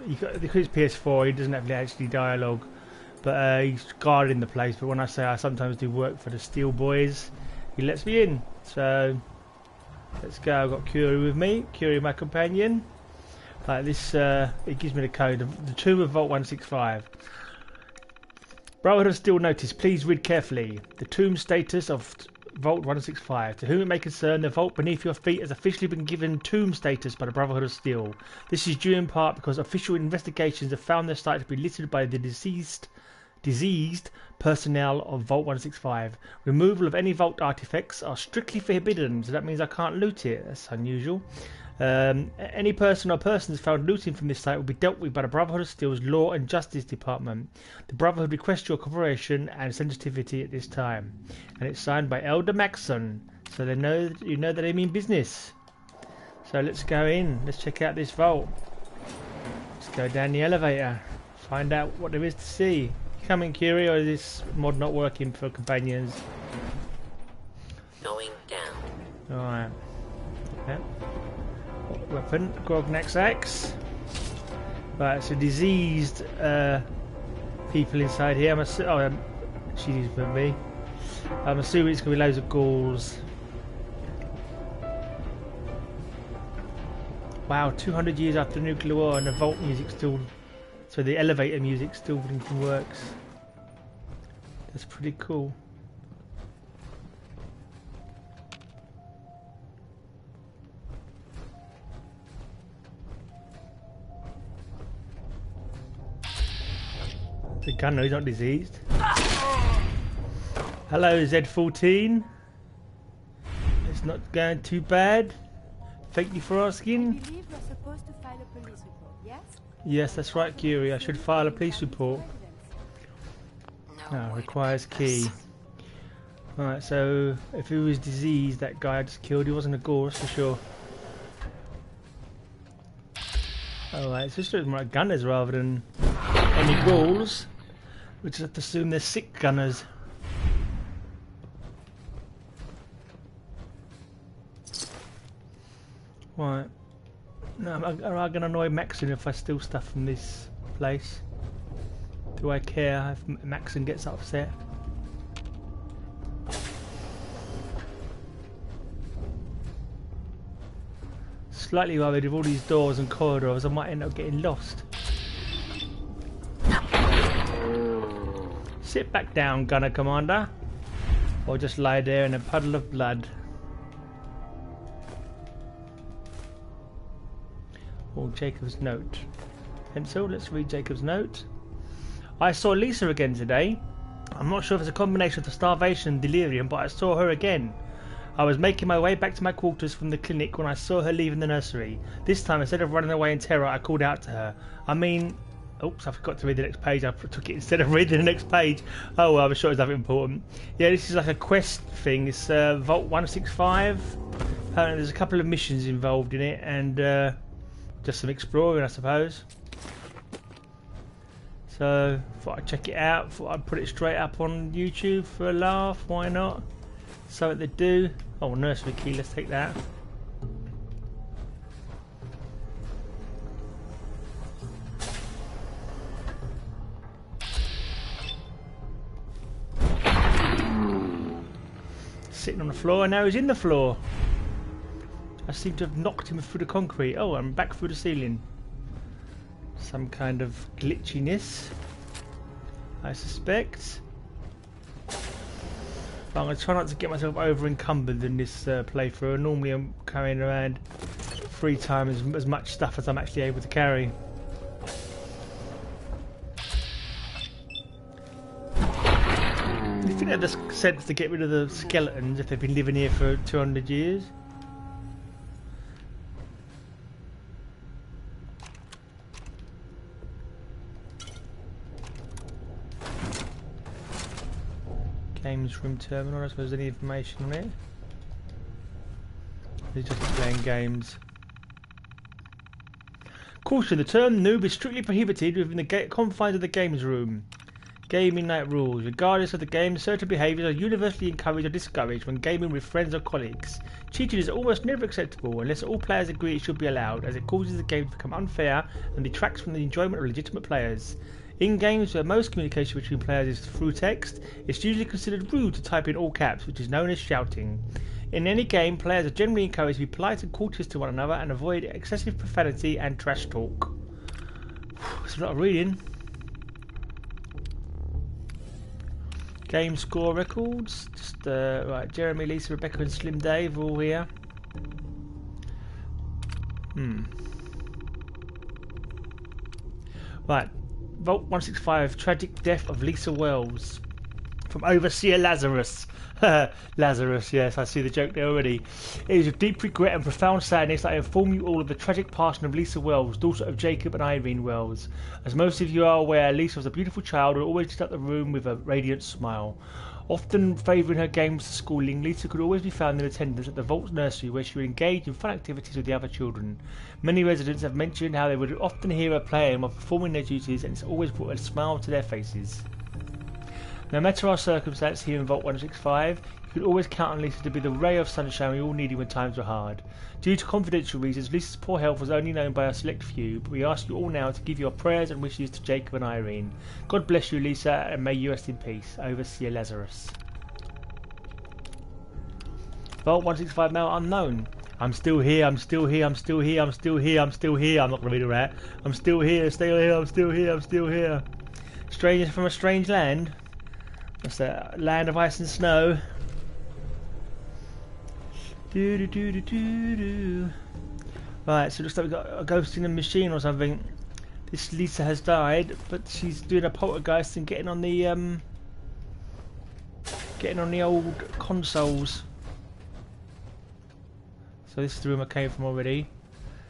because it's PS4, he doesn't have actually dialogue, but he's guarding the place. But when I say I sometimes do work for the Steel Boys, he lets me in. So let's go. I've got Curie with me. Curie, my companion. Like this, it gives me the code. The Tomb of Vault 165. Brotherhood of Steel notice. Please read carefully. The tomb status of Vault 165. To whom it may concern, the vault beneath your feet has officially been given tomb status by the Brotherhood of Steel. This is due in part because official investigations have found the site to be littered by the diseased personnel of Vault 165. Removal of any vault artifacts are strictly forbidden, so that means I can't loot it. That's unusual. Any person or persons found looting from this site will be dealt with by the Brotherhood of Steel's Law and Justice Department. The Brotherhood requests your cooperation and sensitivity at this time. And it's signed by Elder Maxson, so they know you know that they mean business. So let's go in. Let's check out this vault. Let's go down the elevator. Find out what there is to see. You coming, Curie, or is this mod not working for companions? Going down. Alright. Yep. Weapon, Grognax axe. Right, so diseased people inside here. She's with me. I'm assuming it's going to be loads of ghouls. Wow, 200 years after the nuclear war and the vault music still... So the elevator music still works. That's pretty cool. The gunner, he's not diseased. Hello, Z14. It's not going too bad. Thank you for asking. I believe you're supposed to file a police report, yes? Yes, that's right, Curie. I should file a police report. No, requires key. Alright, so if he was diseased, that guy I just killed, he wasn't a ghoul, that's for sure. Alright, so just looking like gunners rather than any ghouls. We just have to assume they're sick gunners. Right. No, am I going to annoy Maxon if I steal stuff from this place? Do I care if Maxon gets upset? Slightly worried with all these doors and corridors, I might end up getting lost. Sit back down, Gunner Commander. Or just lie there in a puddle of blood. Or Jacob's note. Pencil, let's read Jacob's note. I saw Lisa again today. I'm not sure if it's a combination of the starvation and delirium, but I saw her again. I was making my way back to my quarters from the clinic when I saw her leaving the nursery. This time, instead of running away in terror, I called out to her. I mean... Oops, I forgot to read the next page. I took it instead of reading the next page. Oh well, I'm sure it's nothing important. Yeah, this is like a quest thing. It's Vault 165. Apparently there's a couple of missions involved in it, and just some exploring, I suppose. So, thought I'd check it out. Thought I'd put it straight up on YouTube for a laugh. Why not? So what they do. Oh, nursery key. Let's take that. Sitting on the floor, and now he's in the floor. I seem to have knocked him through the concrete. Oh, I'm back through the ceiling. Some kind of glitchiness, I suspect. But I'm going to try not to get myself over encumbered in this playthrough. Normally I'm carrying around 3 times as much stuff as I'm actually able to carry. Do you think that makes sense to get rid of the skeletons if they've been living here for 200 years? Games room terminal, I suppose there's any information on it. They're just playing games. Caution, the term noob is strictly prohibited within the confines of the games room. Gaming night rules. Regardless of the game, certain behaviours are universally encouraged or discouraged when gaming with friends or colleagues. Cheating is almost never acceptable unless all players agree it should be allowed, as it causes the game to become unfair and detracts from the enjoyment of legitimate players. In games where most communication between players is through text, it's usually considered rude to type in all caps, which is known as shouting. In any game, players are generally encouraged to be polite and courteous to one another and avoid excessive profanity and trash talk. It's a lot of reading. Game score records. Just right, Jeremy, Lisa, Rebecca and Slim Dave are all here. Right. Vault 165, tragic death of Lisa Wells. From Overseer Lazarus. Lazarus, yes, I see the joke there already. It is with deep regret and profound sadness that I inform you all of the tragic passing of Lisa Wells, daughter of Jacob and Irene Wells. As most of you are aware, Lisa was a beautiful child who always lit up the room with a radiant smile. Often favouring her games to schooling, Lisa could always be found in attendance at the Vault's nursery, where she would engage in fun activities with the other children. Many residents have mentioned how they would often hear her playing while performing their duties, and it's always brought a smile to their faces. No matter our circumstance here in Vault 165, you could always count on Lisa to be the ray of sunshine we all needed when times were hard. Due to confidential reasons, Lisa's poor health was only known by a select few, but we ask you all now to give your prayers and wishes to Jacob and Irene. God bless you, Lisa, and may you rest in peace. Overseer Lazarus. Vault 165 now unknown. I'm still here, I'm still here, I'm still here, I'm still here, I'm still here. I'm not going to read all that. I'm still here, still here, I'm still here, I'm still here. Strangers from a strange land. What's that? Land of ice and snow. Right, so it looks like we've got a ghost in a machine or something. This Lisa has died, but she's doing a poltergeist and getting on the old consoles. So this is the room I came from already.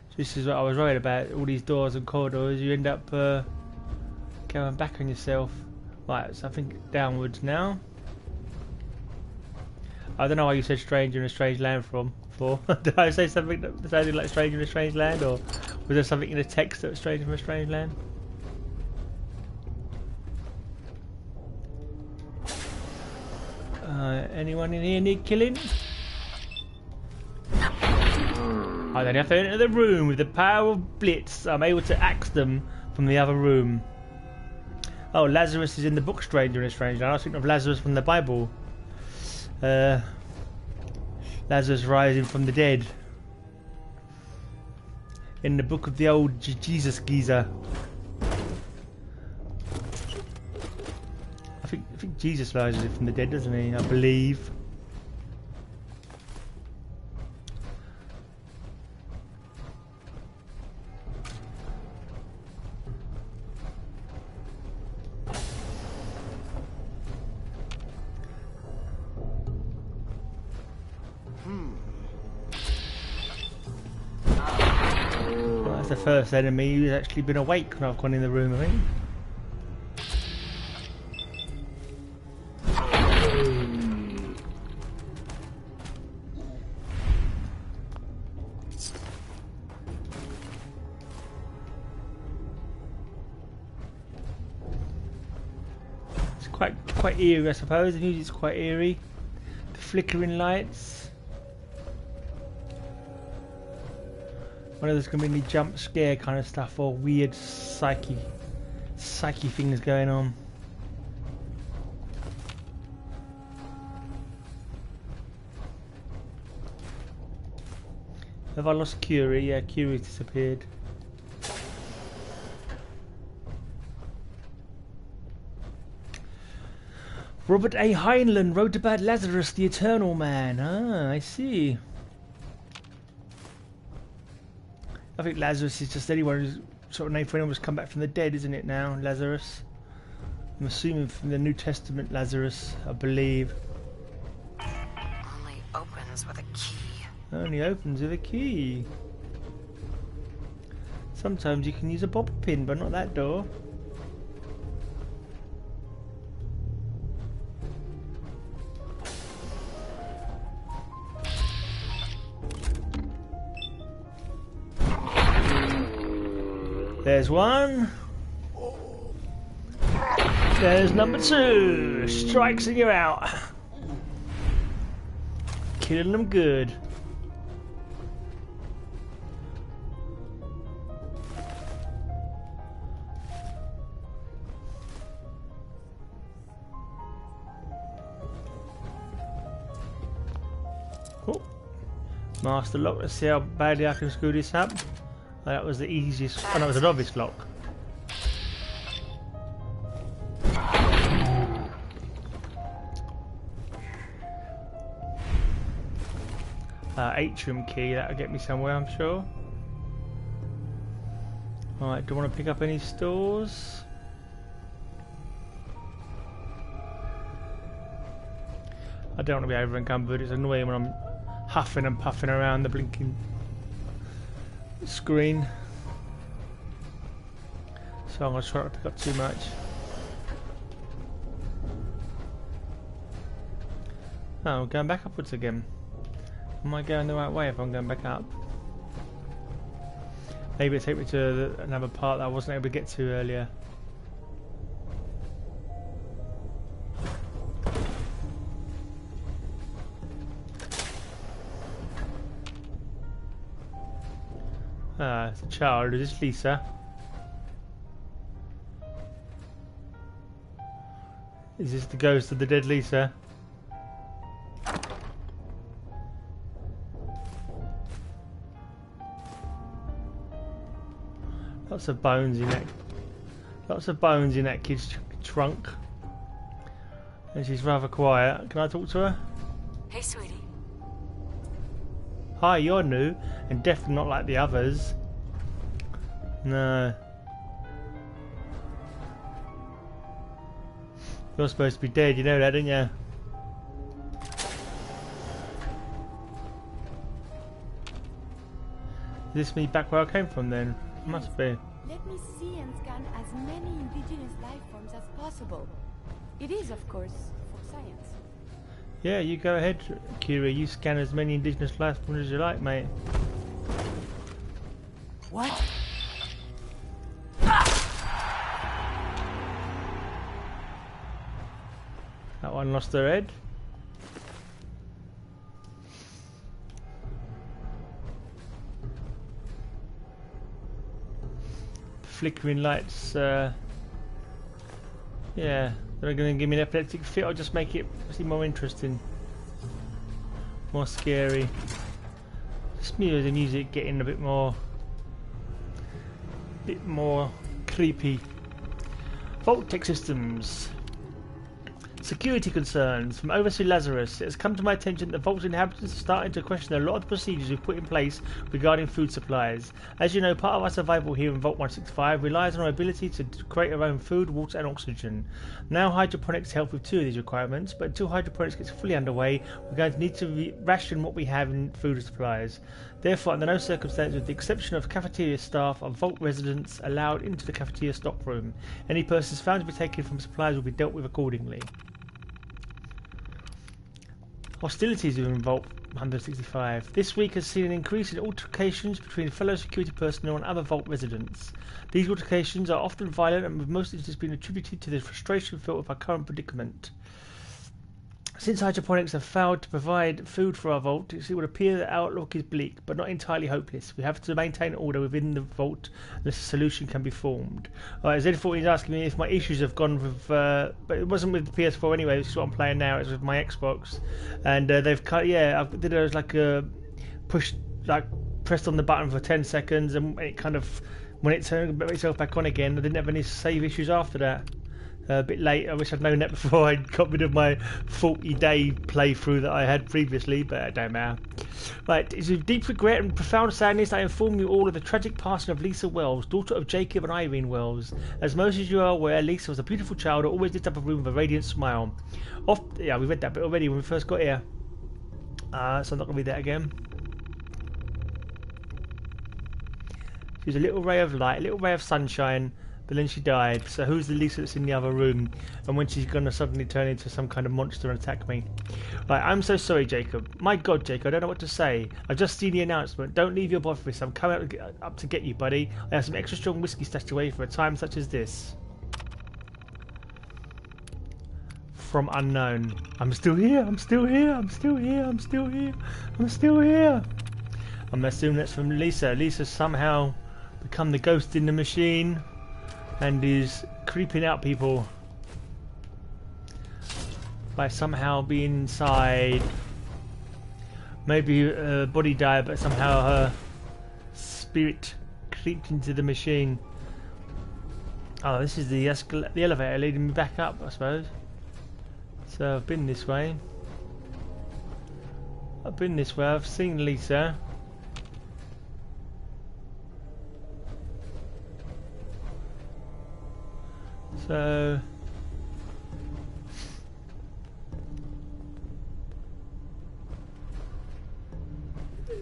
So this is what I was worried about. All these doors and corridors, you end up going back on yourself. Right, so I think downwards now. I don't know why you said stranger in a strange land for. Did I say something that sounded like stranger in a strange land, or was there something in the text that was stranger from a strange land? Anyone in here need killing? I don't have to enter the room. With the power of Blitz, I'm able to axe them from the other room. Oh, Lazarus is in the book Stranger in a Strange Land. I was thinking of Lazarus from the Bible. Lazarus rising from the dead. In the book of the old Jesus geezer. I think Jesus rises from the dead, doesn't he? I believe. That's the first enemy who's actually been awake when I've gone in the room, I think. It's quite eerie, I suppose. The music's quite eerie. The flickering lights. I know there's going to be any jump scare kind of stuff or weird psyche things going on. Have I lost Curie? Yeah, Curie's disappeared. Robert A. Heinlein wrote about Lazarus, the Eternal Man. Ah, I see. I think Lazarus is just anyone who's sort of named for anyone who's come back from the dead, isn't it now, Lazarus? I'm assuming from the New Testament Lazarus, I believe. Only opens with a key. Only opens with a key. Sometimes you can use a bobby pin, but not that door. There's one. There's number 2. Strikes and you're out. Killing them good. Oh. Master lock. Let's see how badly I can screw this up. Oh, that was the easiest. Oh, that was a novice lock. Atrium key, that'll get me somewhere, I'm sure. Alright, do I want to pick up any stores? I don't want to be over encumbered, it's annoying when I'm huffing and puffing around the blinking screen. So I'm going to try not to pick up too much. Oh, I'm going back upwards again. Am I going the right way if I'm going back up? Maybe it'll take me to another part that I wasn't able to get to earlier. Ah, it's a child. Is this Lisa? Is this the ghost of the dead Lisa? Lots of bones in that. Lots of bones in that kid's trunk. And she's rather quiet. Can I talk to her? Hey, sweetie. Hi, you're new and definitely not like the others. No. You're supposed to be dead, you know that, don't you? Is this me back where I came from then? Must be. Let me see and scan as many indigenous life forms as possible. It is, of course, for science. Yeah, you go ahead, Kira. You scan as many indigenous life forms as you like, mate. What? That one lost their head. Flickering lights, yeah, they're going to give me an epileptic fit or just make it seem more interesting, more scary. Just the music getting a bit more creepy. Vault tech systems. Security concerns from Overseer Lazarus. It has come to my attention that Vault's inhabitants are starting to question a lot of the procedures we've put in place regarding food supplies. As you know, part of our survival here in Vault 165 relies on our ability to create our own food, water and oxygen. Now hydroponics help with 2 of these requirements, but until hydroponics gets fully underway, we're going to need to ration what we have in food supplies. Therefore, under no circumstances, with the exception of cafeteria staff, are Vault residents allowed into the cafeteria stockroom. Any persons found to be taken from supplies will be dealt with accordingly. Hostilities within Vault 165. This week has seen an increase in altercations between fellow security personnel and other Vault residents. These altercations are often violent and with most instances been attributed to the frustration felt with our current predicament. Since hydroponics have failed to provide food for our Vault, it would appear that our outlook is bleak, but not entirely hopeless. We have to maintain order within the Vault unless a solution can be formed. Z14 is asking me if my issues have gone with, but it wasn't with the PS4 anyway, which is what I'm playing now, it's with my Xbox. And they've cut, yeah, I did it like a pressed on the button for 10 seconds, and it kind of, when it turned itself back on again, I didn't have any save issues after that. A bit late. I wish I'd known that before I got rid of my 40-day playthrough that I had previously, but it don't matter. Right, it's with deep regret and profound sadness I inform you all of the tragic passing of Lisa Wells, daughter of Jacob and Irene Wells. As most of you are aware, Lisa was a beautiful child who always lit up a room with a radiant smile. Yeah, we read that bit already when we first got here. So I'm not going to read that again. She was a little ray of light, a little ray of sunshine, but then she died. So who's the Lisa that's in the other room? And when she's going to suddenly turn into some kind of monster and attack me? Right, I'm so sorry, Jacob. My God, Jacob, I don't know what to say. I've just seen the announcement. Don't leave your bottomless. I'm coming up to get you, buddy. I have some extra strong whiskey stashed away for a time such as this. from unknown. I'm still here, I'm still here, I'm still here, I'm still here, I'm still here. I'm assuming that's from Lisa. Lisa's somehow become the ghost in the machine and is creeping out people by somehow being inside. Maybe her body died, but somehow her spirit creeped into the machine. Oh, this is the elevator leading me back up, I suppose. So I've been this way. I've been this way. I've seen Lisa. So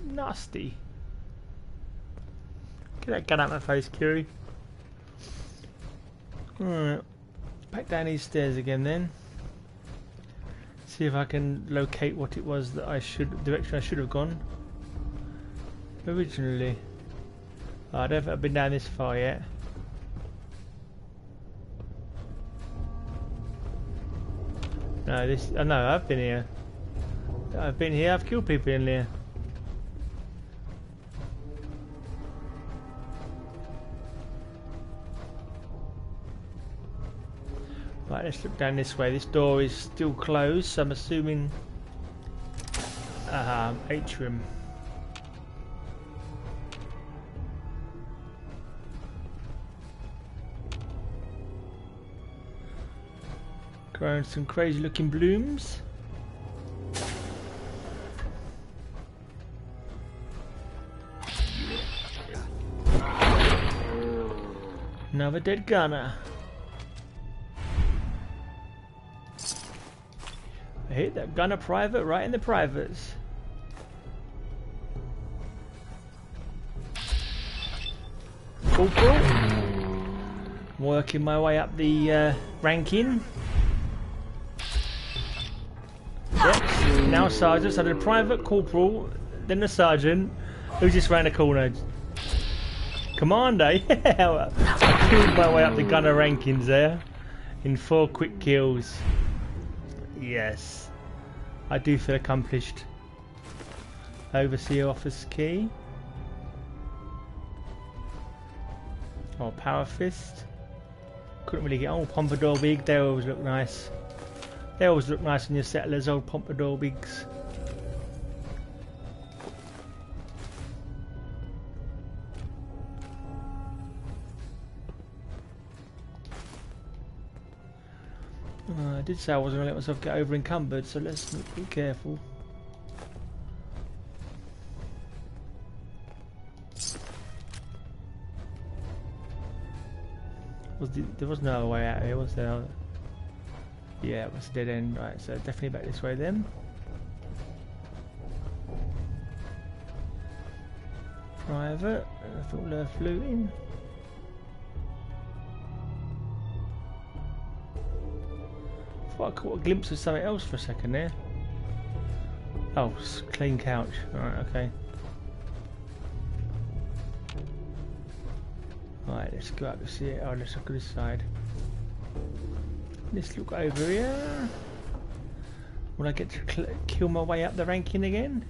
nasty. Get that gun out my face, Curie. Alright. Back down these stairs again then. See if I can locate what it was that direction I should have gone originally. Oh, I don't think I've been down this far yet. No, no, I've been here. I've been here, I've killed people in here. Right, let's look down this way. This door is still closed, so I'm assuming atrium. Growing some crazy looking blooms. Another dead gunner. I hit that gunner private right in the privates. Corporal. Working my way up the ranking. Yep, now sergeant, so the private, corporal, then the sergeant, who just ran a corner. Commander, yeah! I killed my way up the gunner rankings there in 4 quick kills. Yes, I do feel accomplished. Overseer office key. Oh, power fist. Couldn't really get on. Pompadour wig, they always look nice. They always look nice when you settle those old pompadour wigs. I did say I wasn't going to let myself get over encumbered, so let's be careful. There was no other way out here, was there? Yeah, it was a dead end. Right, so definitely back this way then. Private, I thought they were fluting. I thought I caught a glimpse of something else for a second there. Oh, clean couch. Alright, okay. Right, let's go up to see it. Oh, let's look at this side. Let's look over here. Will I get to kill my way up the ranking again?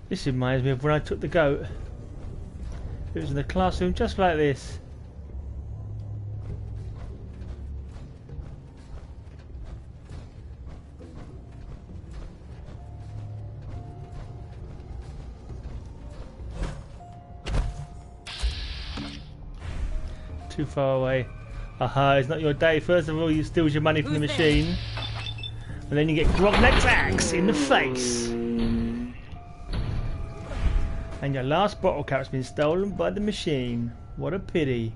This reminds me of when I took the goat. It was in the classroom just like this. Too far away. Aha, it's not your day. First of all, you steal your money from the machine. And then you get Grogneck's axe in the face. And your last bottle cap's been stolen by the machine. What a pity.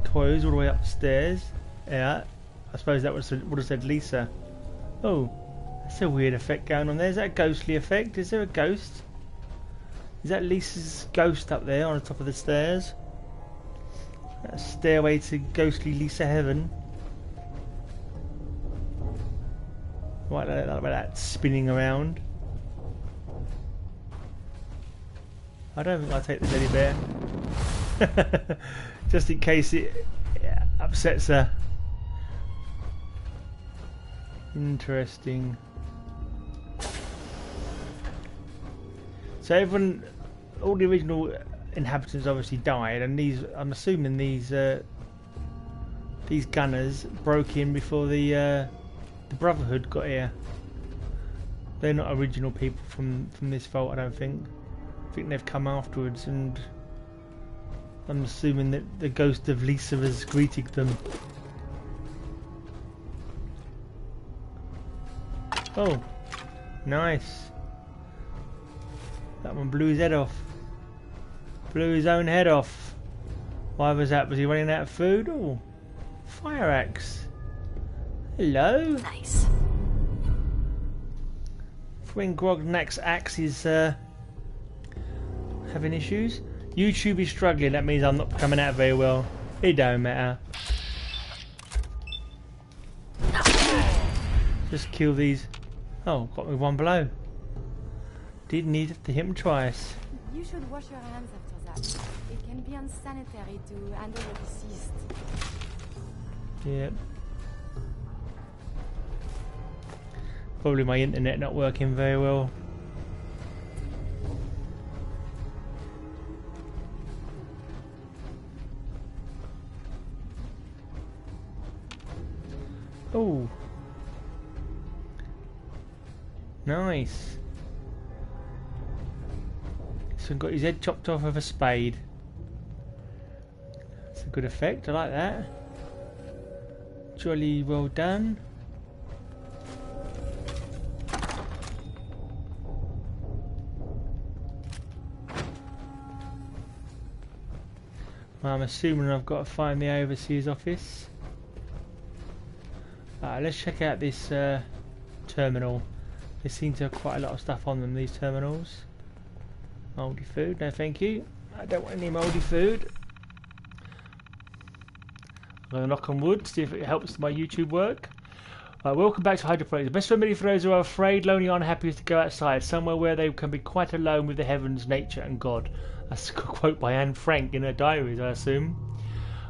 Toys all the way upstairs. Yeah, I suppose that would have said Lisa. Oh, That's a weird effect going on there. Is that a ghostly effect? Is there a ghost? Is that Lisa's ghost up there on the top of the stairs? That stairway to ghostly Lisa heaven. Right, like that spinning around. I don't think I'll take the teddy bear. Just in case it upsets her. Interesting. So everyone, all the original inhabitants obviously died, and these, I'm assuming these gunners broke in before the Brotherhood got here. They're not original people from this vault, I don't think. I think they've come afterwards, and I'm assuming that the ghost of Lisa has greeted them. Oh, nice. That one blew his head off. Blew his own head off. Why was that? Was he running out of food? Oh, fire axe. Hello. Nice. When Grognak's axe is having issues. YouTube is struggling. That means I'm not coming out very well. It don't matter. Just kill these. Oh, got me one blow. Didn't need to hit him twice. You should wash your hands after that. It can be unsanitary to handle the deceased. Yep. Probably my internet not working very well. Oh, nice. So got his head chopped off with a spade. That's a good effect. I like that. Jolly well done. I'm assuming I've got to find the overseer's office. Let's check out this terminal. They seem to have quite a lot of stuff on them, these terminals. Mouldy food, no thank you. I don't want any mouldy food. I'm going to knock on wood, see if it helps my YouTube work. Welcome back to Hydroponics. The best remedy for those who are afraid, lonely, or unhappy is to go outside, somewhere where they can be quite alone with the heavens, nature and God. That's a quote by Anne Frank in her diaries, I assume.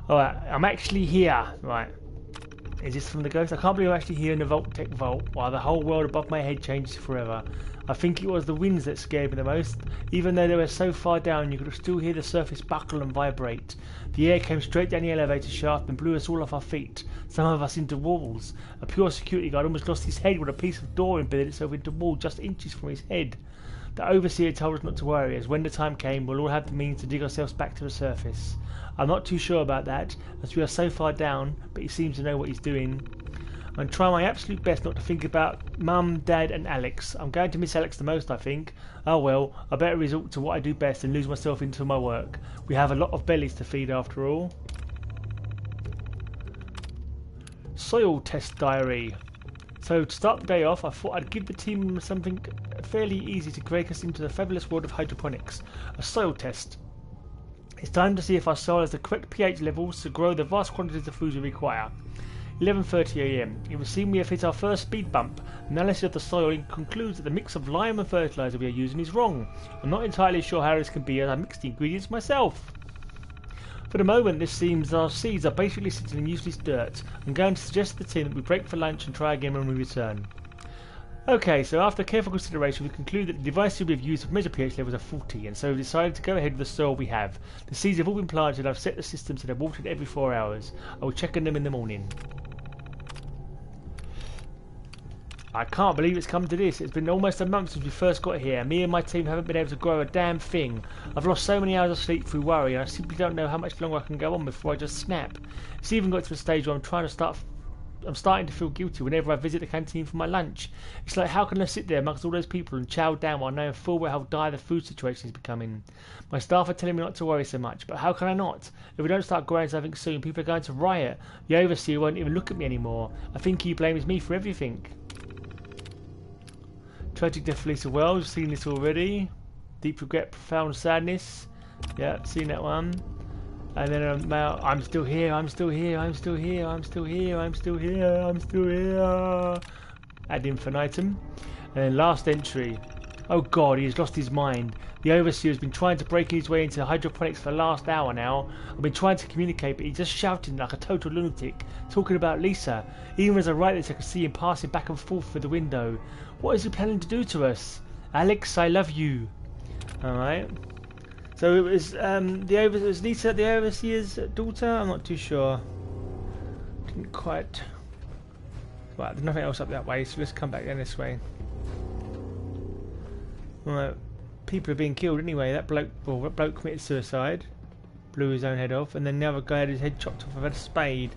Alright, I'm actually here. Right. Is this from the ghost? I can't believe I'm actually here in the Vault-Tec vault while the whole world above my head changes forever. I think it was the winds that scared me the most. Even though they were so far down, you could still hear the surface buckle and vibrate. The air came straight down the elevator shaft and blew us all off our feet, some of us into walls. A pure security guard almost lost his head when a piece of door embedded itself into the wall just inches from his head. The overseer told us not to worry, as when the time came, we'll all have the means to dig ourselves back to the surface. I'm not too sure about that, as we are so far down, but he seems to know what he's doing. I'm trying my absolute best not to think about Mum, Dad and Alex. I'm going to miss Alex the most, I think. Oh well, I better resort to what I do best and lose myself into my work. We have a lot of bellies to feed after all. Soil test diary. So to start the day off, I thought I'd give the team something fairly easy to break us into the fabulous world of hydroponics. A soil test. It's time to see if our soil has the correct pH levels to grow the vast quantities of food we require. 11:30 AM. It would seem we have hit our first speed bump. Analysis of the soil concludes that the mix of lime and fertilizer we are using is wrong. I'm not entirely sure how this can be, as I mixed the ingredients myself. For the moment, this seems our seeds are basically sitting in useless dirt. I'm going to suggest to the team that we break for lunch and try again when we return. Okay, so after careful consideration, we conclude that the devices we have used to measure pH levels are faulty, and so we've decided to go ahead with the soil we have. The seeds have all been planted, and I've set the system so they're watered every 4 hours. I will check on them in the morning. I can't believe it's come to this. It's been almost a month since we first got here. Me and my team haven't been able to grow a damn thing. I've lost so many hours of sleep through worry, and I simply don't know how much longer I can go on before I just snap. It's even got to a stage where I'm starting to feel guilty whenever I visit the canteen for my lunch. It's like, how can I sit there amongst all those people and chow down while knowing full well how dire the food situation is becoming? My staff are telling me not to worry so much, but how can I not? If we don't start growing something soon, people are going to riot. The overseer won't even look at me anymore. I think he blames me for everything. Tragic death of Lisa Wells, seen this already. Deep regret, profound sadness. Yeah, seen that one. And then I'm still here, I'm still here, I'm still here, I'm still here, I'm still here, I'm still here. Ad infinitum. And then last entry. Oh god, he has lost his mind. The overseer has been trying to break his way into hydroponics for the last hour now. I've been trying to communicate, but he's just shouting like a total lunatic, talking about Lisa. Even as I write this, I can see him passing back and forth through the window. What is he planning to do to us? Alex, I love you. Alright. So it was was Lisa the overseer's daughter? I'm not too sure. Didn't quite. Right, there's nothing else up that way, so let's come back down this way. Right, people are being killed anyway. That bloke committed suicide, blew his own head off, and then the other guy had his head chopped off with a spade.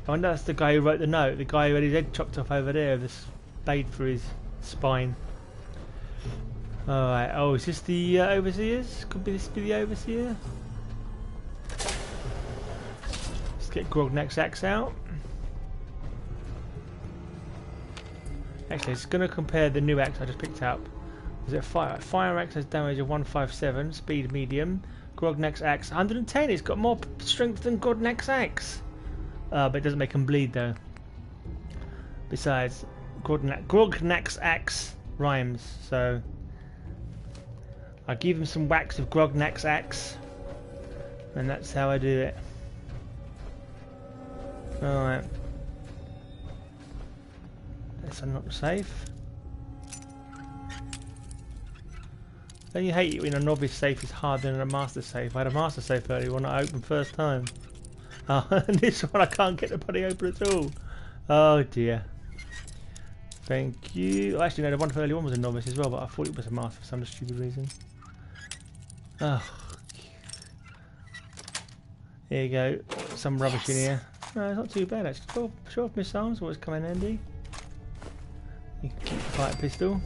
I wonder if that's the guy who wrote the note. The guy who had his head chopped off over there, with a spade through his spine. Alright, oh, is this the overseers? Could this be the overseer? Let's get Grognak's axe out. Actually, it's going to compare the new axe I just picked up. Is it fire axe has damage of 157, speed medium. Grognak's axe 110. It's got more strength than Grognak's axe. But it doesn't make him bleed though. Besides, Grognak's axe rhymes, so I give him some whacks of Grognak's axe, and that's how I do it. Alright. Let's unlock the safe. Don't you hate it when a novice safe is harder than a master safe? I had a master safe earlier when I opened first time. Oh, and this one I can't get the bloody open at all. Oh dear. Thank you. Actually no, the one for earlier one was a novice as well, but I thought it was a master for some stupid reason. Oh. There you go. Some rubbish in here. No, it's not too bad actually. 12 missiles, always come in handy. You can keep the fire pistol.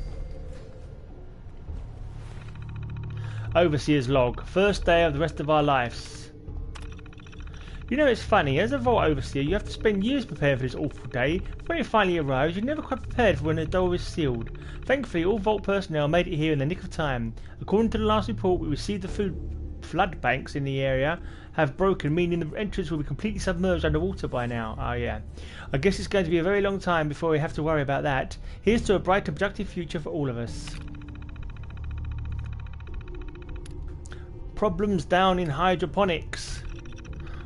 Overseer's log. First day of the rest of our lives. You know, it's funny, as a Vault Overseer, you have to spend years preparing for this awful day. When it finally arrives, you're never quite prepared for when the door is sealed. Thankfully, all Vault personnel made it here in the nick of time. According to the last report, we received the flood banks in the area have broken, meaning the entrance will be completely submerged underwater by now. Oh yeah. I guess it's going to be a very long time before we have to worry about that. Here's to a bright and productive future for all of us. Problems down in hydroponics.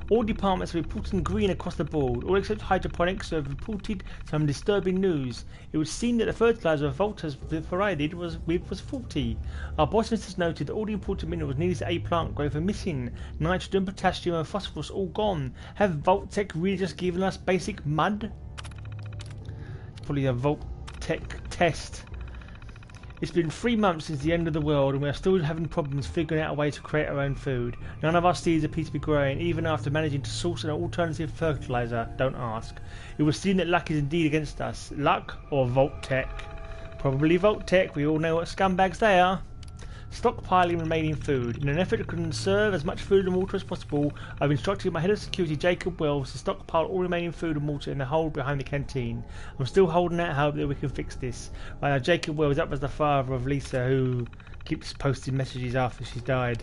All departments are reporting green across the board. All except hydroponics have reported some disturbing news. It would seem that the fertilizer Vault has provided was faulty. Our botanists has noted that all the important minerals needed to aid plant growth are missing. Nitrogen, potassium and phosphorus all gone. Have Vault Tech really just given us basic mud? Probably a Vault Tech test. It's been 3 months since the end of the world and we are still having problems figuring out a way to create our own food. None of our seeds appear to be growing, even after managing to source an alternative fertilizer. Don't ask. It would seem that luck is indeed against us. Luck or Vault Tech? Probably Vault Tech. We all know what scumbags they are. Stockpiling remaining food. In an effort to conserve as much food and water as possible, I've instructed my head of security, Jacob Wells, to stockpile all remaining food and water in the hold behind the canteen. I'm still holding out hope that we can fix this. Right now, Jacob Wells, that was the father of Lisa, who keeps posting messages after she's died.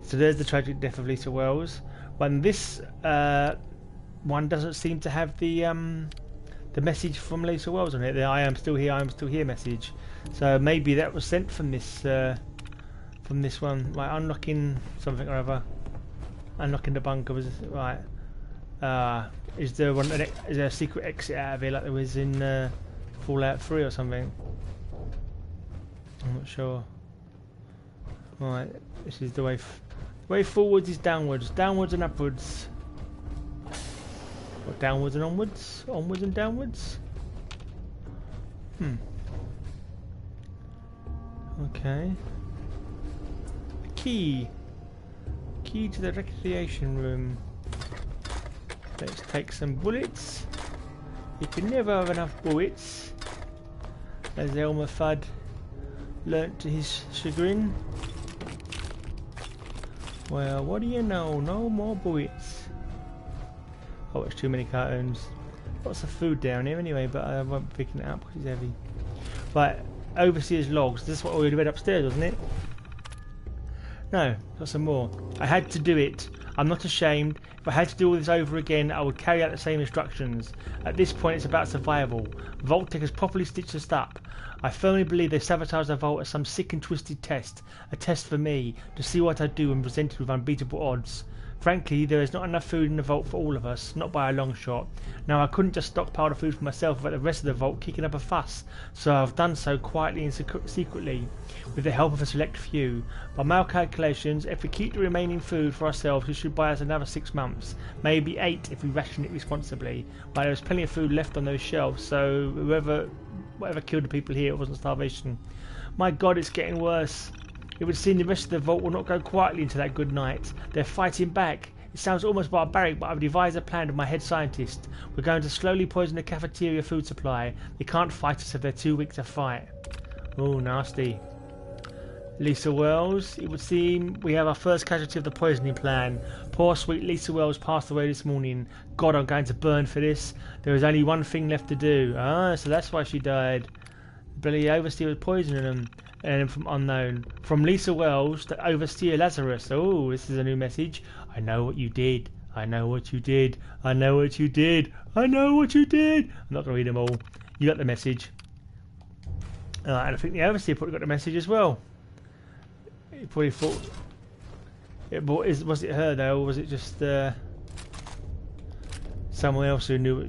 So there's the tragic death of Lisa Wells. When this one doesn't seem to have the message from Lisa Wells on it, the I am still here message. So maybe that was sent from this one. Right, unlocking something or other. Unlocking the bunker was right. Is there a secret exit out of here like there was in Fallout 3 or something? I'm not sure. Right, this is the way. The way forwards is downwards, downwards and upwards. Or downwards and onwards, onwards and downwards. Okay. Key to the recreation room. Let's take some bullets. You can never have enough bullets, as Elmer Fudd learnt to his chagrin. Well, what do you know? No more bullets. Oh, it's too many cartoons. Lots of food down here anyway, but I won't be picking it up because it's heavy. Right, overseer's logs. This is what we read upstairs, wasn't it? No, got some more. I had to do it. I'm not ashamed. If I had to do all this over again, I would carry out the same instructions. At this point, it's about survival. Vault-Tec has properly stitched us up. I firmly believe they sabotaged the vault as some sick and twisted test. A test for me, to see what I do when presented with unbeatable odds. Frankly, there is not enough food in the vault for all of us, not by a long shot. Now, I couldn't just stockpile the food for myself without the rest of the vault kicking up a fuss, so I've done so quietly and secretly, with the help of a select few. By my calculations, if we keep the remaining food for ourselves, it should buy us another 6 months, maybe 8 if we ration it responsibly. But there was plenty of food left on those shelves, so whatever killed the people here, it wasn't starvation. My God, it's getting worse. It would seem the rest of the vault will not go quietly into that good night. They're fighting back. It sounds almost barbaric, but I've devised a plan with my head scientist. We're going to slowly poison the cafeteria food supply. They can't fight us if they're too weak to fight. Oh, nasty. Lisa Wells. It would seem we have our first casualty of the poisoning plan. Poor sweet Lisa Wells passed away this morning. God, I'm going to burn for this. There is only one thing left to do. Ah, so that's why she died. Billy Overseer was poisoning them. And from unknown. From Lisa Wells to Overseer Lazarus. Oh, this is a new message. I know what you did. I know what you did. I know what you did. I know what you did. I'm not going to read them all. You got the message. And I think the Overseer probably got the message as well. He probably thought... was it her though, or was it just someone else who knew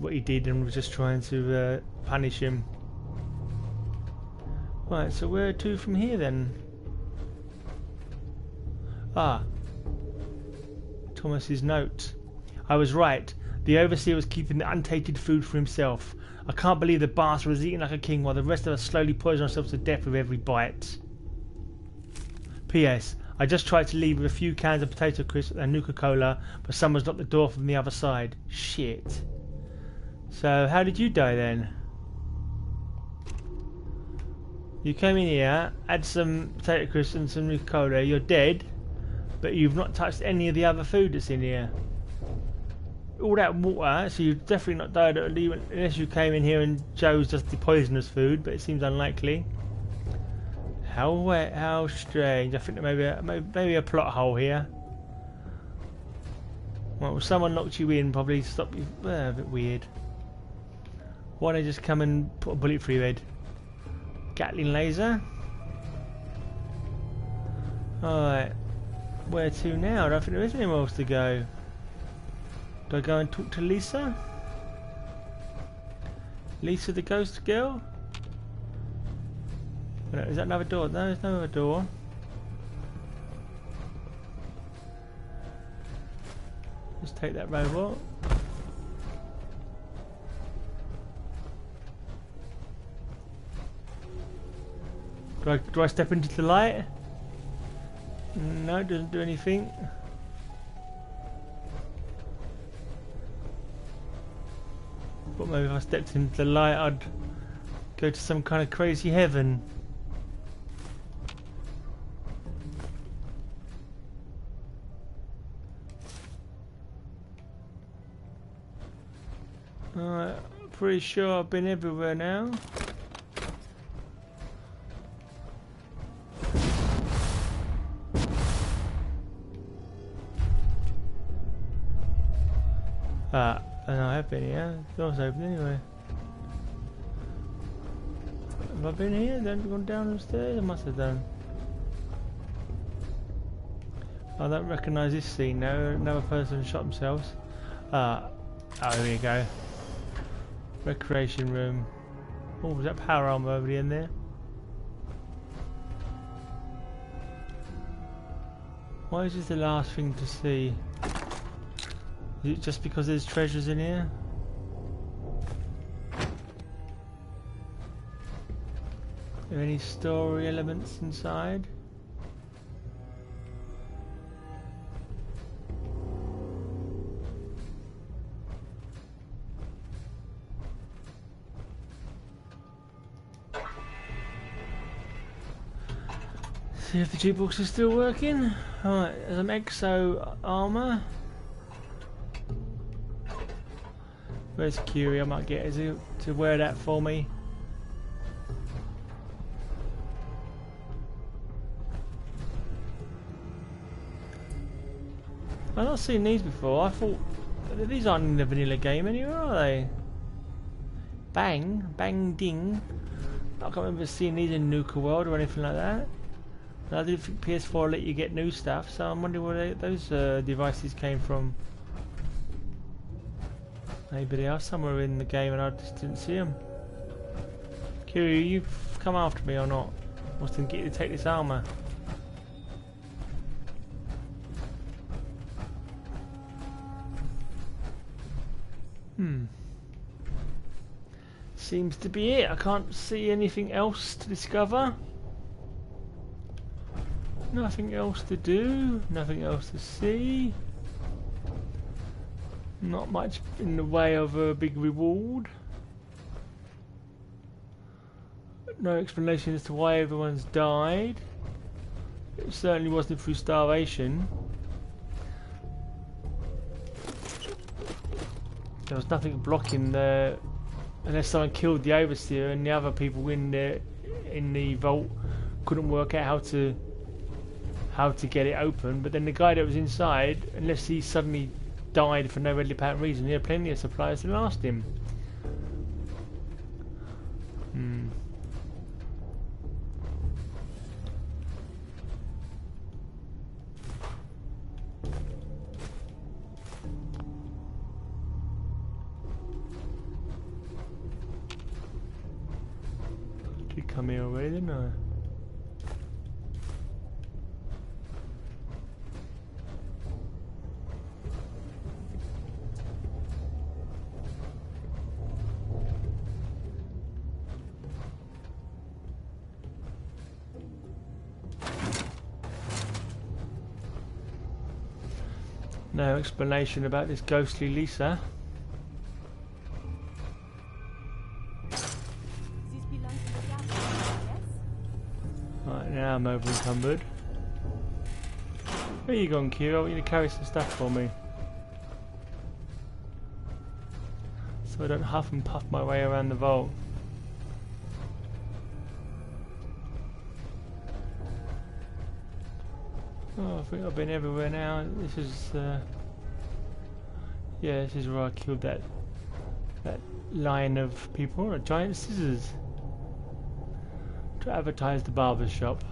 what he did and was just trying to punish him? Right, so where to from here then? Ah. Thomas's note. I was right. The Overseer was keeping the untainted food for himself. I can't believe the bastard was eating like a king while the rest of us slowly poison ourselves to death with every bite. P.S. I just tried to leave with a few cans of potato crisps and Nuka-Cola, but someone's locked the door from the other side. Shit. So, how did you die then? You came in here, had some potato crisps and some Nuka-Cola, you're dead, but you've not touched any of the other food that's in here. All that water, so you've definitely not died unless you came in here and chose just the poisonous food, but it seems unlikely. How strange. I think there may be a plot hole here. Well, someone knocked you in, probably stopped you. A bit weird. Why don't they just come and put a bullet through your head? Gatling laser. Alright. Where to now? I don't think there is anywhere else to go. Do I go and talk to Lisa? Lisa the ghost girl? Is that another door? No, there's no other door. Let's take that robot. Do I step into the light? No, it doesn't do anything. But maybe if I stepped into the light I'd go to some kind of crazy heaven. Alright, pretty sure I've been everywhere now. And I have been here. The door's open anyway. Have I been here? Then gone down the stairs? I must have done. I don't recognise this scene now. Another person shot themselves. Oh, here we go. Recreation room. Oh, was that power armor over the end there? Why is this the last thing to see? Is it just because there's treasures in here? Are there any story elements inside? See if the jukebox is still working. Alright, there's an exo armor. Where's Curie? I might get her to wear that for me. I've not seen these before. I thought these aren't in the vanilla game anywhere, are they? Bang, bang, ding. I can't remember seeing these in Nuka World or anything like that. And I didn't think PS4 let you get new stuff, so I'm wondering where those devices came from. Maybe they are somewhere in the game and I just didn't see them. Q, you come after me or not? What's to get you to take this armour? Seems to be it. I can't see anything else to discover. Nothing else to do. Nothing else to see. Not much in the way of a big reward. No explanation as to why everyone's died. It certainly wasn't through starvation. There was nothing blocking the... Unless someone killed the overseer and the other people in the vault couldn't work out how to get it open. But then the guy that was inside, unless he suddenly died for no readily apparent reason, he had plenty of supplies to last him. Did come here already, didn't I? No explanation about this ghostly Lisa. This belongs to the GAZArts, yes? Right, now I'm over encumbered. Where you going, Q? I want you to carry some stuff for me. So I don't huff and puff my way around the vault. Oh, I think I've been everywhere now. This is, yeah, this is where I killed that line of people. Giant scissors to advertise the barber's shop.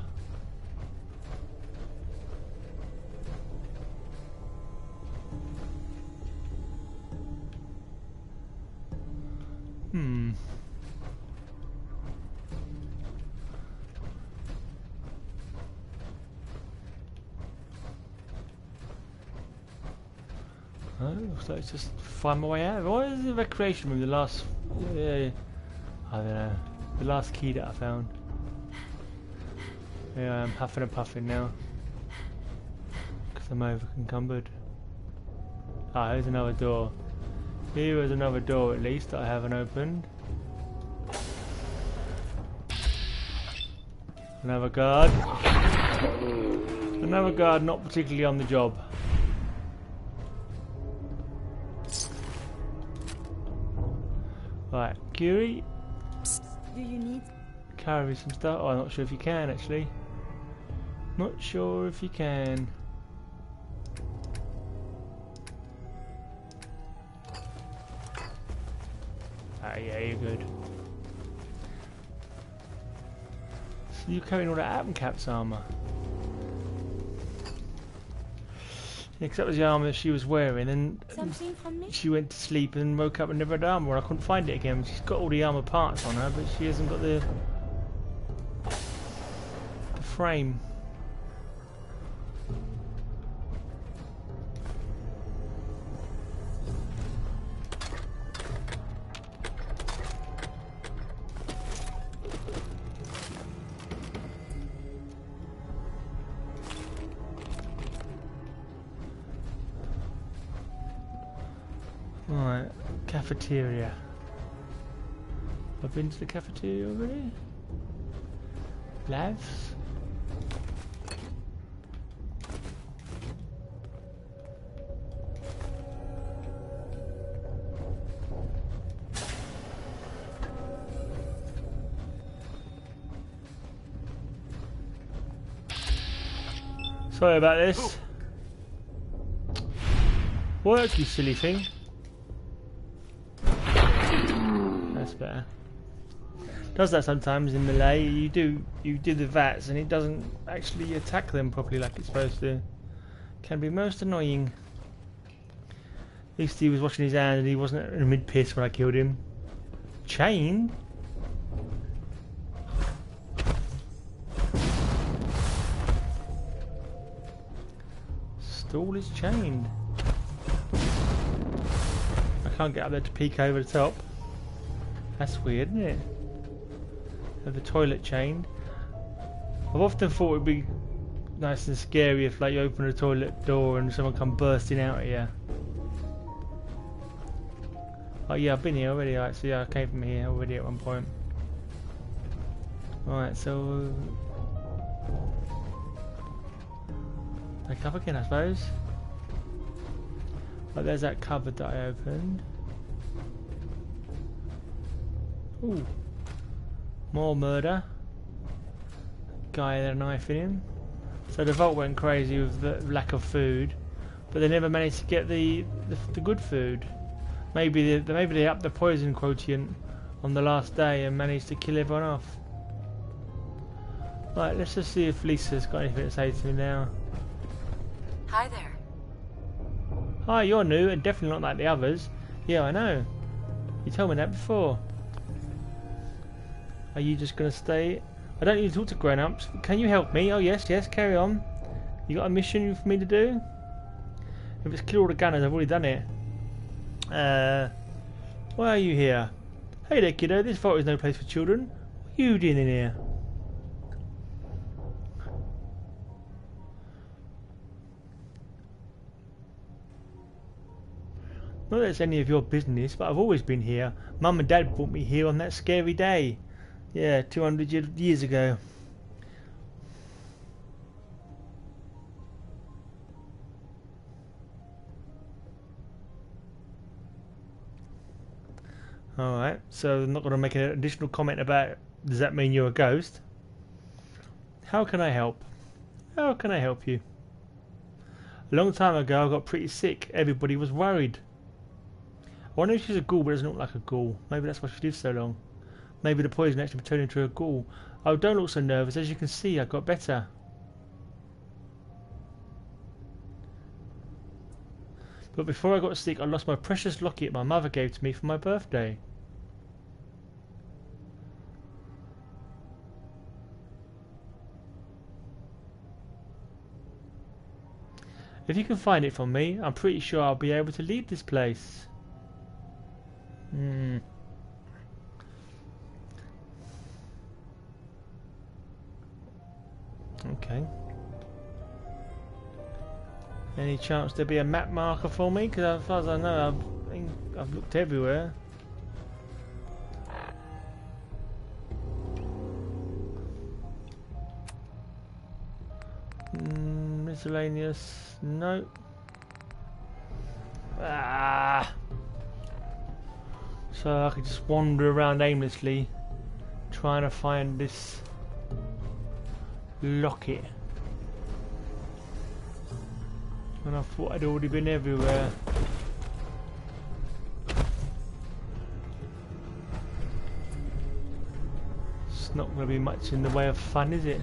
Looks like it's just find my way out. What is the recreation room? The last, I don't know, the last key that I found. Yeah, I'm huffing and puffing now because I'm over encumbered. Ah, here's another door. Here is another door at least that I haven't opened. Another guard. Another guard not particularly on the job. Right, Curie. Do you need... Carry some stuff. Oh, I'm not sure if you can actually. Not sure if you can. Ah, yeah, you're good. So you're carrying all that Atom Cap's armour. Yeah, 'cause that was the armour she was wearing, and Something from me? she went to sleep and woke up and never had armour, and I couldn't find it again. She's got all the armour parts on her, but she hasn't got the frame. Right, cafeteria. I've been to the cafeteria already? Labs? Sorry about this. Work, you silly thing. That's better. Does that sometimes in melee. You do the VATs and it doesn't actually attack them properly like it's supposed to. Can be most annoying. At least he was watching his hand and he wasn't in a mid-piss when I killed him. Chained? Stall is chained. I can't get up there to peek over the top. That's weird, isn't it? Have the toilet chained. I've often thought it'd be nice and scary if like you open a toilet door and someone come bursting out at you. Oh yeah, I've been here already. Right, so yeah, I came from here already at one point. Alright, so back up again, I suppose. Right, there's that cupboard that I opened. Ooh, more murder. Guy had a knife in him. So the vault went crazy with the lack of food, but they never managed to get the good food. Maybe they upped the poison quotient on the last day and managed to kill everyone off. Right, let's just see if Lisa's got anything to say to me now. Hi there. Hi, you're new and definitely not like the others. Yeah, I know. You told me that before. Are you just gonna stay? I don't need to talk to grown-ups. Can you help me? Oh yes, carry on. You got a mission for me to do? If it's kill all the gunners, I've already done it. Why are you here? Hey there, kiddo. This vault is no place for children. What are you doing in here? Not that it's any of your business, but I've always been here. Mum and Dad brought me here on that scary day. Yeah, 200 years ago. Alright, so I'm not going to make an additional comment about does that mean you're a ghost? How can I help? How can I help you? A long time ago I got pretty sick. Everybody was worried. I wonder if she's a ghoul but doesn't look like a ghoul. Maybe that's why she lived so long. Maybe the poison actually turned into a ghoul. Oh, don't look so nervous. As you can see, I got better. But before I got sick, I lost my precious locket my mother gave to me for my birthday. If you can find it for me, I'm pretty sure I'll be able to leave this place. Okay. Any chance there'd be a map marker for me? Because as far as I know, I've looked everywhere. Miscellaneous. No. So I could just wander around aimlessly, trying to find this locket. And I thought I'd already been everywhere. It's not going to be much in the way of fun, is it?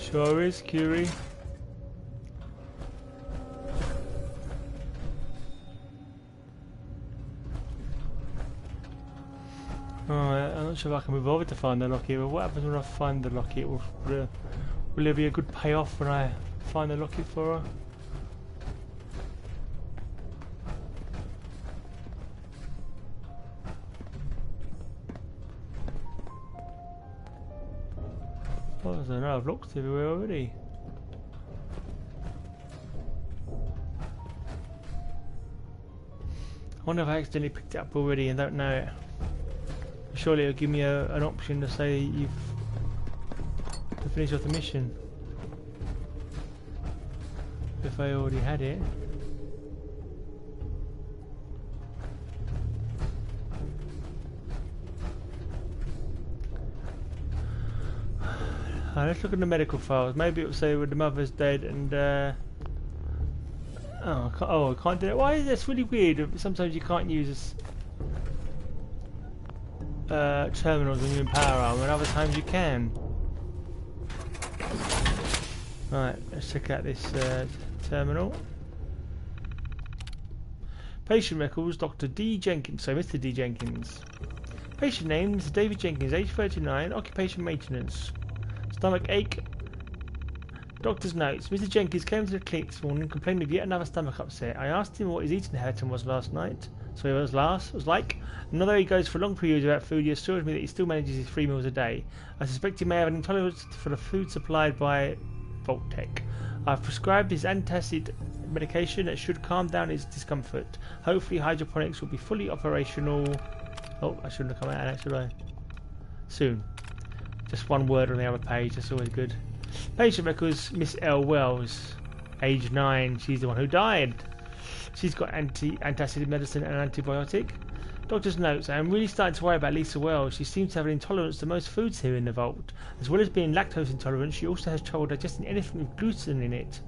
Sure is, Curie. Alright, I'm not sure if I can be bothered to find the locket, but what happens when I find the locket? Will there be a good payoff when I find the locket for her? Well, I don't know, I've looked everywhere already. I wonder if I accidentally picked it up already and don't know it. Surely it'll give me an option to say you've to finish off the mission. if I already had it. Let's look at the medical files. Maybe it'll say when the mother's dead and I can't do it. Why is this really weird? Sometimes you can't use terminals when you're in power armor, and other times you can. Right, let's check out this terminal. Patient records, Dr. D. Jenkins. So, Mr. D. Jenkins. Patient name, Mr. David Jenkins, age 39, occupation maintenance. Stomach ache. Doctor's notes. Mr. Jenkins came to the clinic this morning and complained of yet another stomach upset. I asked him what his eating pattern was last night. So it was like. And although he goes for long periods without food, he assures me that he still manages his 3 meals a day. I suspect he may have an intolerance for the food supplied by Voltec. I've prescribed his antacid medication that should calm down his discomfort. Hopefully hydroponics will be fully operational. Oh, I shouldn't have come out of that, should I? Soon. Just one word on the other page, that's always good. Patient records, Miss L. Wells, age 9. She's the one who died. She's got antacid medicine and antibiotic. Doctor's notes. I am really starting to worry about Lisa Wells. She seems to have an intolerance to most foods here in the vault. As well as being lactose intolerant, she also has trouble digesting anything with gluten in it.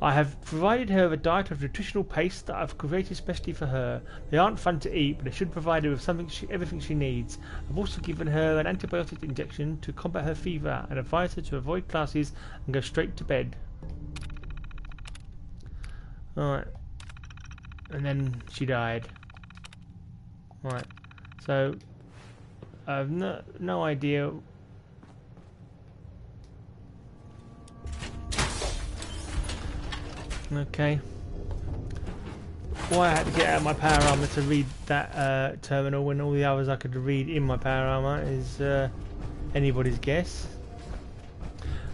I have provided her with a diet of nutritional paste that I've created specially for her. They aren't fun to eat, but they should provide her with everything she needs. I've also given her an antibiotic injection to combat her fever and advised her to avoid classes and go straight to bed. Alright. And then she died. Right. So, I have no idea. Okay. Why I had to get out of my power armor to read that terminal when all the others I could read in my power armor is anybody's guess.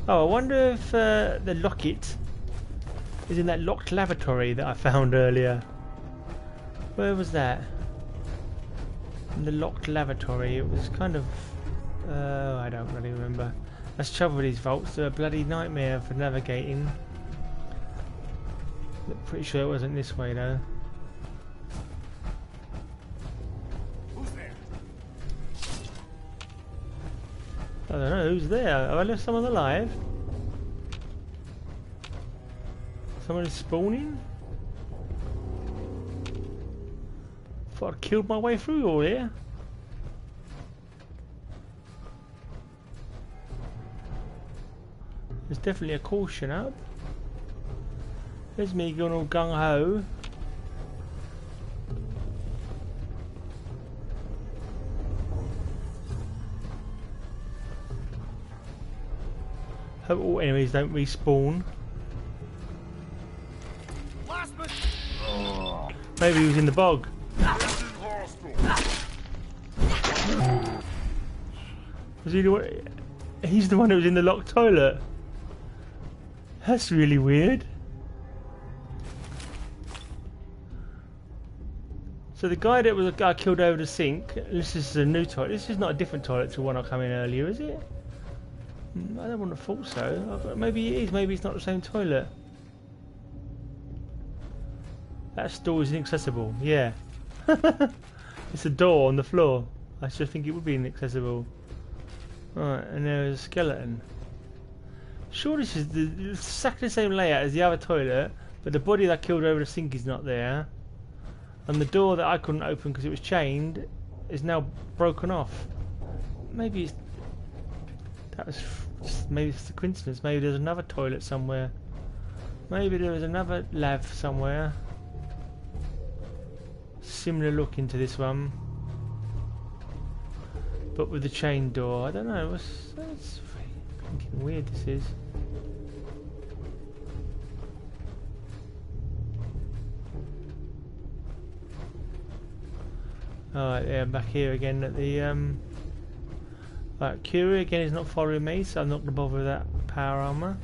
Oh, I wonder if the locket is in that locked lavatory that I found earlier. Where was that? In the locked lavatory. It was kind of... I don't really remember. That's the trouble with these vaults. They're a bloody nightmare for navigating. Pretty sure it wasn't this way though. Who's there? I don't know who's there. Have I left someone alive? Someone is spawning? Thought I'd killed my way through all here. There's definitely a caution up. There's me going all gung-ho. Hope all enemies don't respawn. Maybe he was in the bog. Was he the one? He's the one who was in the locked toilet. That's really weird. So the guy that was a guy killed over the sink, this is a new toilet. This is not a different toilet to the one I come in earlier, is it? I don't want to thought so. Maybe it is, maybe it's not the same toilet. That store is inaccessible, yeah. It's a door on the floor. I should think it would be inaccessible. Right, and there's a skeleton. Sure, this is exactly the same layout as the other toilet, but the body that I killed over the sink is not there. And the door that I couldn't open because it was chained is now broken off. Maybe it's, maybe it's a coincidence. Maybe there's another toilet somewhere. Maybe there was another lav somewhere. Similar looking to this one, but with the chain door. I don't know. It's fucking weird. This is. Alright, yeah, I'm back here again at the right, Curie again is not following me, so I'm not gonna bother with that power armor.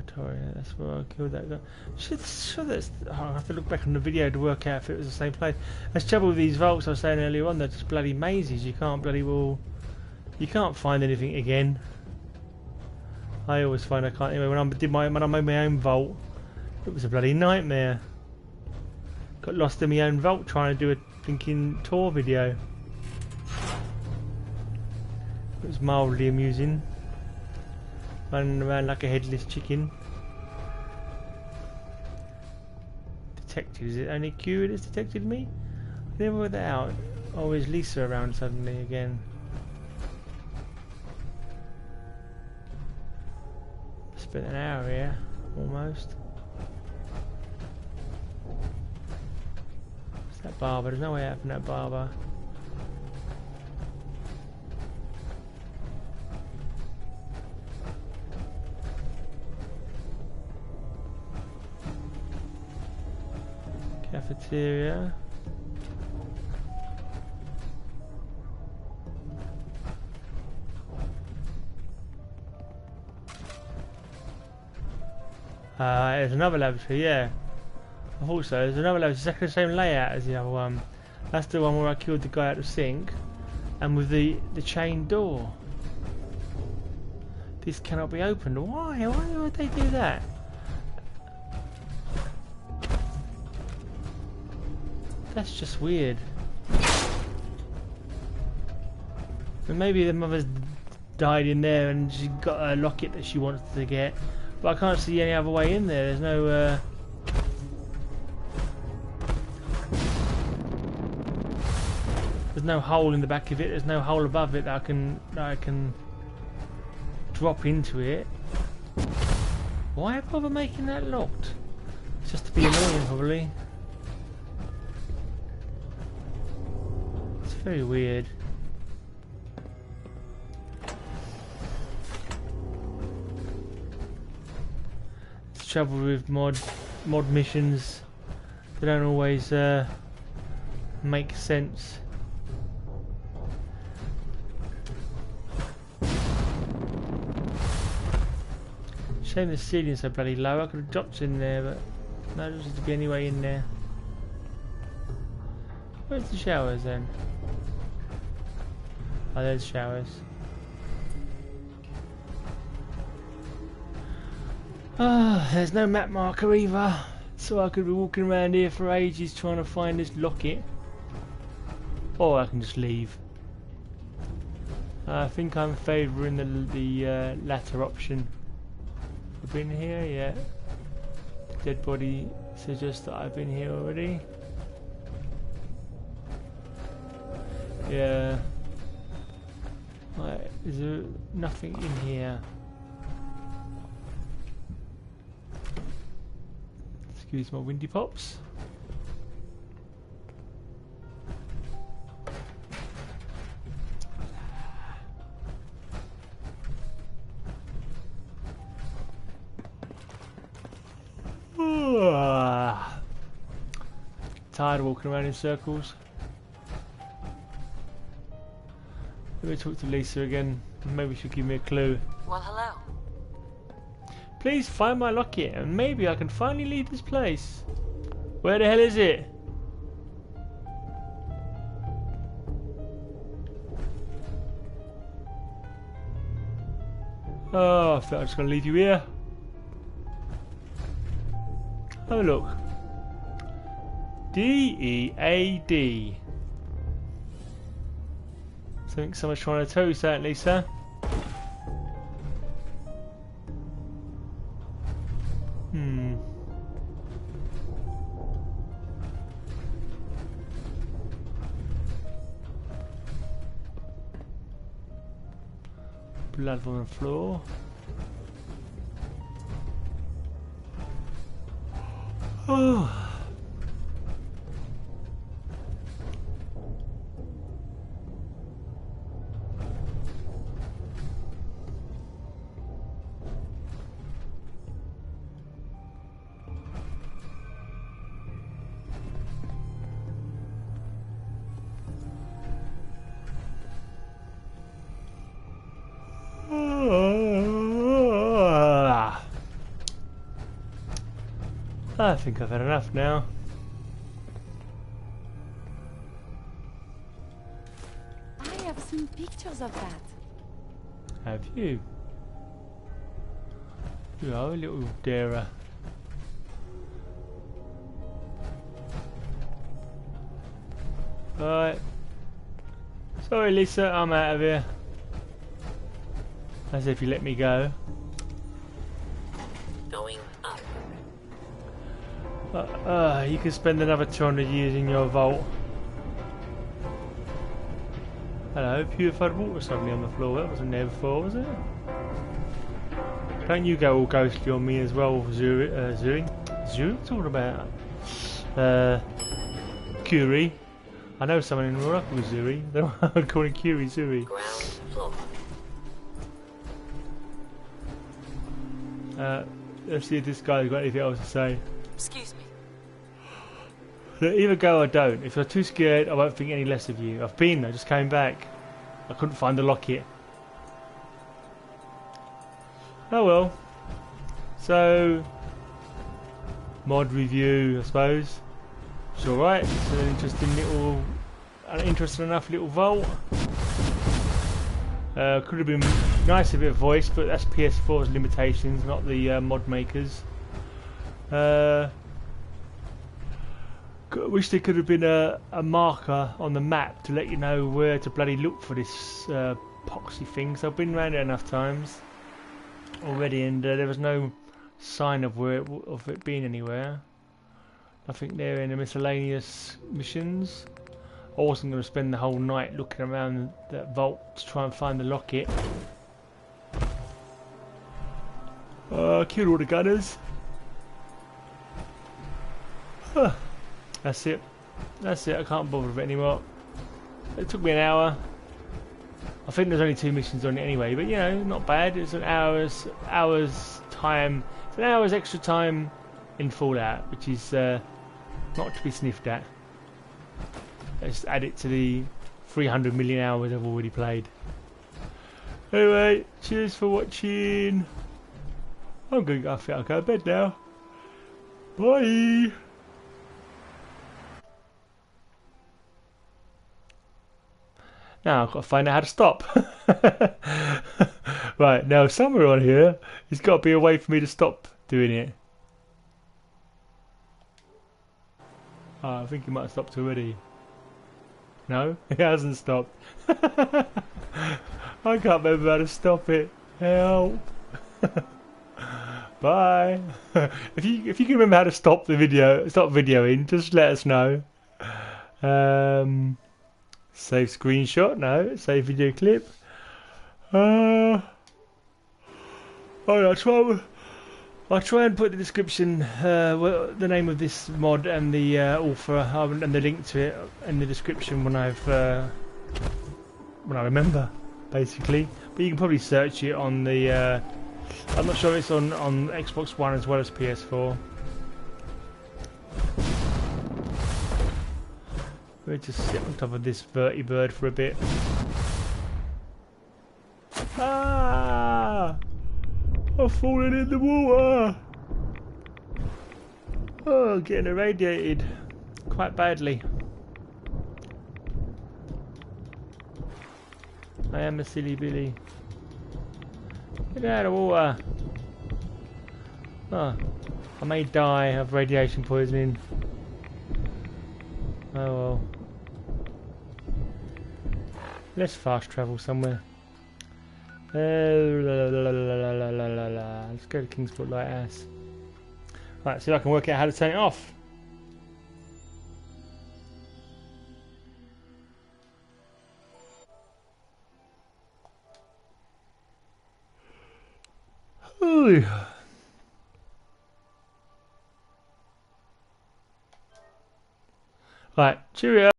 Laboratory, that's where I killed that guy. Sure that's... Oh, I have to look back on the video to work out if it was the same place. That's the trouble with these vaults I was saying earlier on, they're just bloody mazes. You can't bloody well... You can't find anything again. I always find I can't... Anyway, when I made my own vault, it was a bloody nightmare. Got lost in my own vault trying to do a thinking tour video. It was mildly amusing. Running around like a headless chicken. Detected, is it only Q that's detected me? I never worked that out. Oh, is Lisa around suddenly again? Spent an hour here, almost. It's that barber, there's no way out from that barber. Cafeteria. There's another laboratory, yeah. I thought so. There's another laboratory, exactly the same layout as the other one. That's the one where I killed the guy at the sink, and with the chain door. This cannot be opened. Why? Why would they do that? That's just weird. And maybe the mother's died in there and she got a locket that she wants to get, but I can't see any other way in there. There's no there's no hole in the back of it. There's no hole above it that I can drop into it. Why bother making that locked? It's just to be annoying, probably. It's very weird. It's the trouble with mod missions. They don't always make sense. Shame the ceiling's so bloody low. I could have dropped in there, but no, there doesn't seem to be any way in there. Where's the showers then? Oh, there's showers. Ah, there's no map marker either, so I could be walking around here for ages trying to find this locket. Or I can just leave. I think I'm favouring the latter option. I've been here yet. The dead body suggests that I've been here already. Yeah. Right, is there nothing in here? Excuse my windy pops. Tired of walking around in circles. Let me talk to Lisa again. Maybe she'll give me a clue. Well, hello. Please find my locket and maybe I can finally leave this place. Where the hell is it? Oh, I thought I was just going to leave you here. Have a look. D-E-A-D. Something someone's trying to tell you, certainly, sir. Blood on the floor. Oh. I think I've had enough now. I have seen pictures of that. Have you? You are a little darer. Right. Sorry, Lisa, I'm out of here. As if you let me go. Going up. You can spend another 200 years in your vault. Hello, purified water suddenly on the floor. That wasn't there before, was it? Don't you go all ghostly on me as well, Zuri? Zuri? What's all about? Curie. I know someone in Morocco with Zuri. They're calling Curie Zuri. Ground floor. Let's see if this guy's got anything else to say. Excuse me. Look, either go or don't. If you're too scared, I won't think any less of you. I've been, I just came back. I couldn't find the locket. Oh well. So, mod review, I suppose. It's alright. It's an interesting enough little vault. Could have been nice if it voiced, but that's PS4's limitations, not the mod makers. Wish there could have been a marker on the map to let you know where to bloody look for this poxy thing. So I've been around it enough times already, and there was no sign of it being anywhere. I think they're in the miscellaneous missions. I wasn't going to spend the whole night looking around that vault to try and find the locket. Killed all the gunners. Huh. That's it. That's it. I can't bother with it anymore. It took me an hour. I think there's only 2 missions on it anyway, but you know, not bad. It's an hour's time. It's an hour's extra time in Fallout, which is not to be sniffed at. Let's add it to the 300 million hours I've already played. Anyway, cheers for watching. I think I'll go to bed now. Bye. Now I've got to find out how to stop. Right, now somewhere on here, there's got to be a way for me to stop doing it. Oh, I think it might have stopped already. No, it hasn't stopped. I can't remember how to stop it. Help. Bye. If you can remember how to stop the video, stop videoing, just let us know. Save screenshot, no. Save video clip. Oh, I'll try and put the description, the name of this mod and the author and the link to it in the description when I remember, basically. But you can probably search it on the. I'm not sure if it's on Xbox One as well as PS4. We'll just sit on top of this vertibird for a bit. Ah! I've fallen in the water! Oh, getting irradiated quite badly. I am a silly Billy. Get out of the water! Oh, I may die of radiation poisoning. Oh well. Let's fast travel somewhere. Let's go to Kingsport Lighthouse. Right, see if I can work out how to turn it off. Ooh. Right, cheerio.